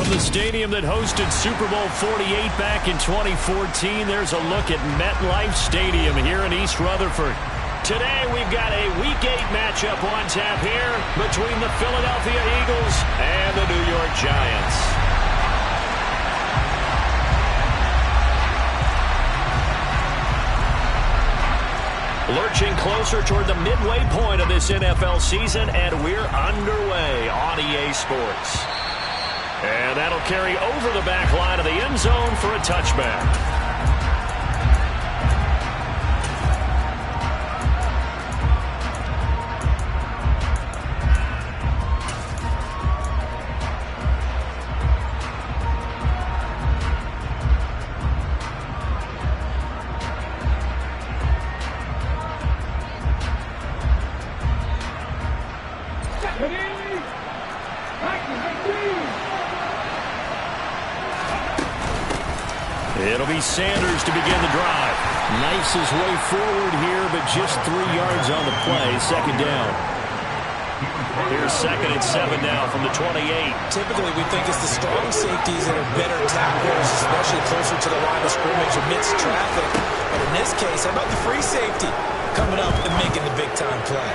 From the stadium that hosted Super Bowl 48 back in 2014, there's a look at MetLife Stadium here in East Rutherford. Today we've got a Week 8 matchup on tap here between the Philadelphia Eagles and the New York Giants. Lurching closer toward the midway point of this NFL season, and we're underway on EA Sports. And that'll carry over the back line of the end zone for a touchback. It'll be Sanders to begin the drive. Knifes his way forward here, but just 3 yards on the play. Second down. Here's 2nd and 7 now from the 28. Typically, we think it's the strong safeties that are better tacklers, especially closer to the line of scrimmage amidst traffic. But in this case, how about the free safety coming up and making the big-time play?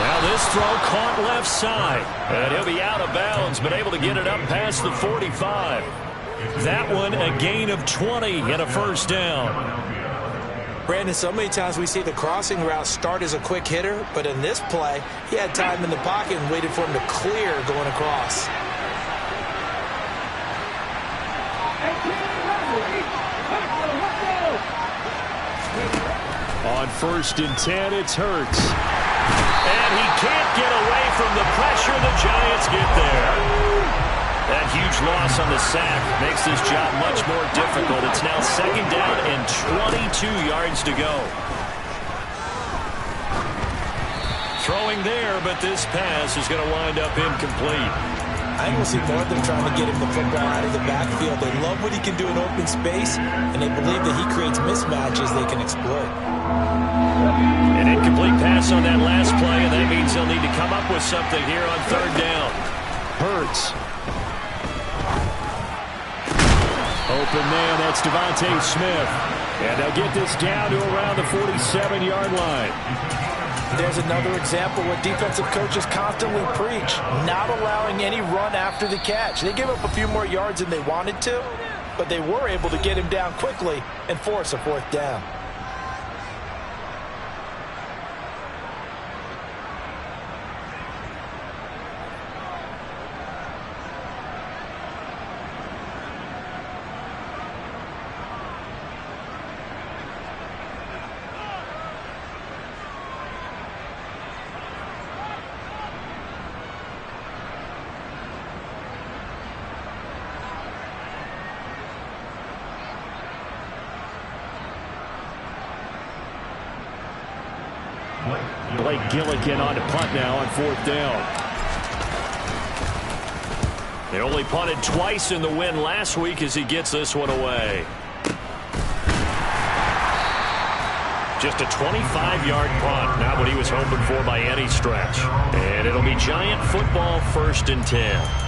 Now this throw caught left side. And he'll be out of bounds, but able to get it up past the 45. That one a gain of 20 and a first down. Brandon, so many times we see the crossing route start as a quick hitter, but in this play, he had time in the pocket and waited for him to clear going across. On 1st and 10, it's Hurts. And he can't get away from the pressure. The Giants get there. That huge loss on the sack makes this job much more difficult. It's now 2nd down and 22 yards to go. Throwing there, but this pass is going to wind up incomplete. I think we'll see more of them trying to get him the football out of the backfield. They love what he can do in open space, and they believe that he creates mismatches they can exploit. An incomplete pass on that last play, and that means they'll need to come up with something here on 3rd down. Hurts. Open man, that's Devontae Smith. And they'll get this down to around the 47-yard line. There's another example where defensive coaches constantly preach, not allowing any run after the catch. They gave up a few more yards than they wanted to, but they were able to get him down quickly and force a 4th down. Blake Gillikin on to punt now on 4th down. They only punted twice in the win last week as he gets this one away. Just a 25-yard punt, not what he was hoping for by any stretch. And it'll be Giant football, 1st and 10.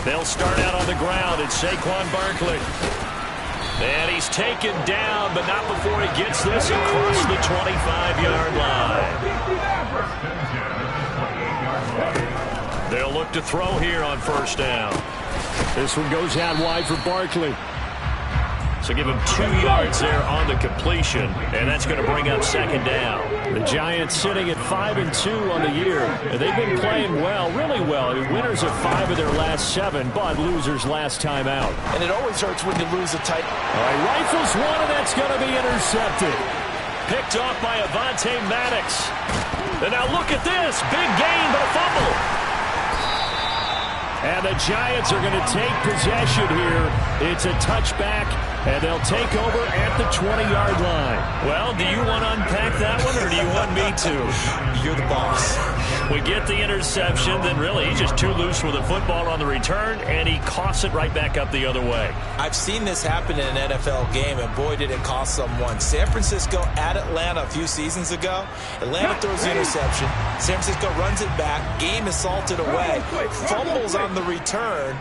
They'll start out on the ground. It's Saquon Barkley. And he's taken down, but not before he gets this across the 25-yard line. They'll look to throw here on 1st down. This one goes out wide for Barkley. So give him 2 yards there on the completion, and that's going to bring up 2nd down. The Giants sitting at 5-2 on the year, and they've been playing well, really well. Winners of 5 of their last 7, but losers last time out. And it always hurts when you lose a tight. All right, rifles one, and that's going to be intercepted. Picked off by Avonte Maddox. And now look at this. Big gain, but a fumble. And the Giants are going to take possession here. It's a touchback And they'll take over at the 20-yard line. Well, do you want to unpack that one, or do you want me to? You're the boss. We get the interception, then really he's just too loose with the football on the return, and he coughs it right back up the other way. I've seen this happen in an NFL game, and boy, did it cost someone. San Francisco at Atlanta a few seasons ago. Atlanta throws the interception. San Francisco runs it back. Game is salted away. Fumbles on the return.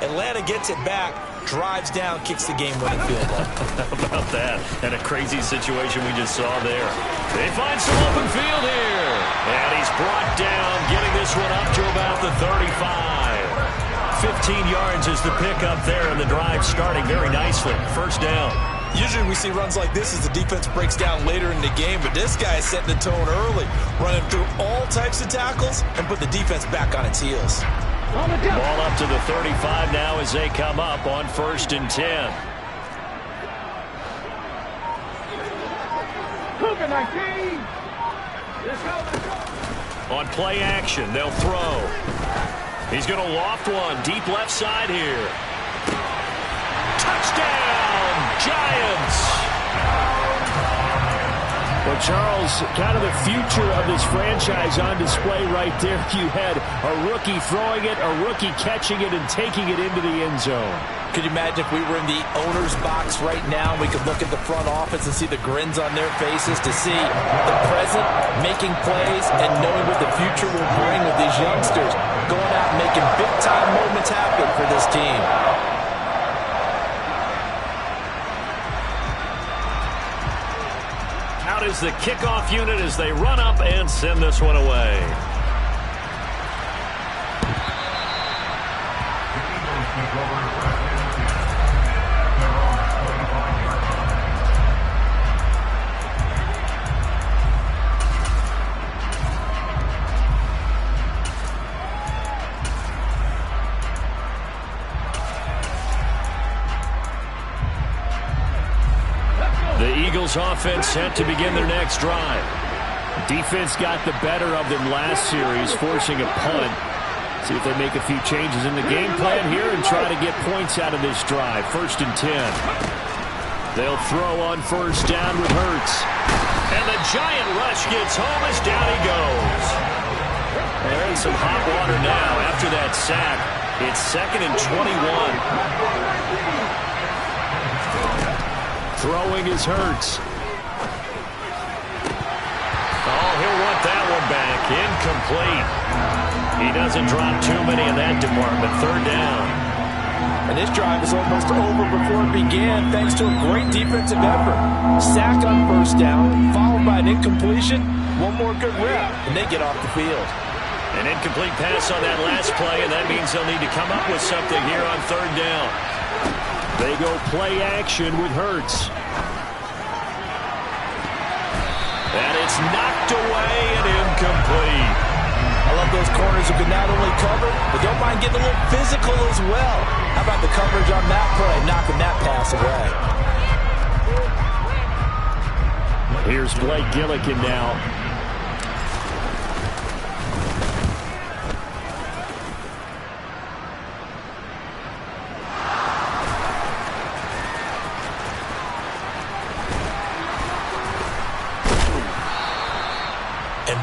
Atlanta gets it back. Drives down, kicks the game-winning field goal. How about that? And a crazy situation we just saw there. They find some open field here. And he's brought down, getting this one up to about the 35. 15 yards is the pickup there, and the drive starting very nicely. First down. Usually we see runs like this as the defense breaks down later in the game, but this guy is setting the tone early, running through all types of tackles and put the defense back on its heels. Ball up to the 35 now as they come up on 1st and 10. On play action, they'll throw. He's going to loft one deep left side here. Touchdown, Giants! Well, Charles, kind of the future of this franchise on display right there. You had a rookie throwing it, a rookie catching it, and taking it into the end zone. Could you imagine if we were in the owner's box right now, we could look at the front office and see the grins on their faces to see the present making plays and knowing what the future will bring with these youngsters going out and making big-time moments happen for this team. Out is the kickoff unit as they run up and send this one away. Offense set to begin their next drive. Defense got the better of them last series, forcing a punt. See if they make a few changes in the game plan here and try to get points out of this drive. 1st and 10. They'll throw on 1st down with Hurts. And the giant rush gets home as down he goes. They're in some hot water now after that sack. It's 2nd and 21. Throwing is Hurts. Oh, he'll want that one back. Incomplete. He doesn't drop too many in that department. 3rd down. And this drive is almost over before it began thanks to a great defensive effort. Sack on 1st down, followed by an incompletion. One more good rep, and they get off the field. An incomplete pass on that last play, and that means they'll need to come up with something here on 3rd down. They go play action with Hurts. And it's knocked away and incomplete. I love those corners who can not only cover, but don't mind getting a little physical as well. How about the coverage on that play, knocking that pass away? Here's Blake Gillikin now.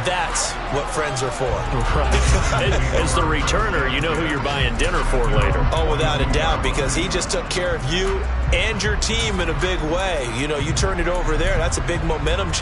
That's what friends are for. Right. As the returner, you know who you're buying dinner for later. Oh, without a doubt, because he just took care of you and your team in a big way. You know, you turn it over there, that's a big momentum change.